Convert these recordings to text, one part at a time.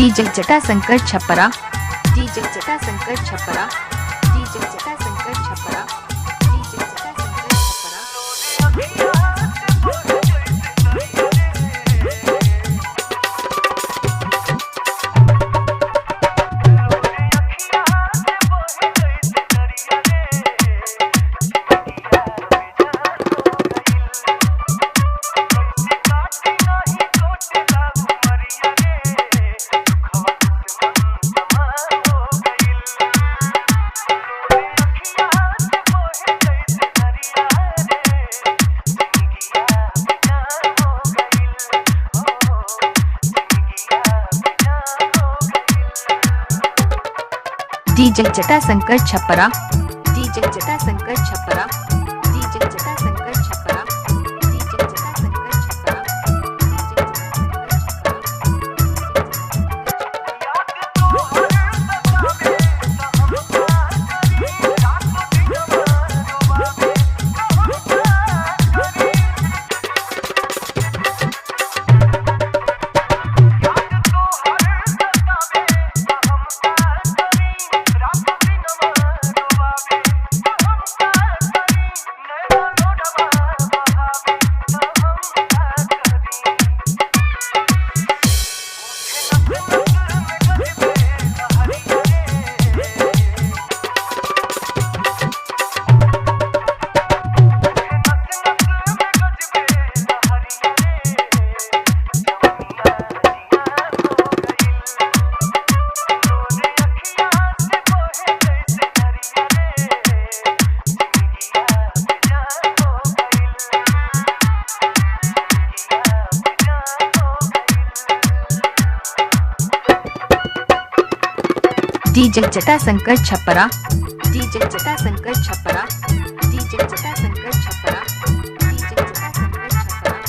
DJ Jatashankar Chhapra, DJ Jatashankar Chhapra, DJ Jatashankar Chhapra, DJ Jatashankar Chhapra. DJ Jatashankar Chhapra, DJ Jatashankar Chhapra, DJ Jatashankar Chhapra, DJ Jatashankar Chhapra. DJ Jatashankar Chhapra, DJ Jatashankar Chhapra, DJ Jatashankar Chhapra, DJ Jatashankar Chhapra.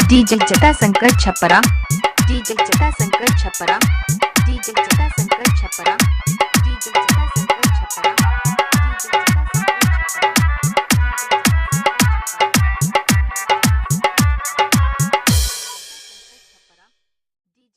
DJ Jatashankar Chhapra, DJ Jatashankar Chhapra, DJ Jatashankar Chhapra, DJ Jatashankar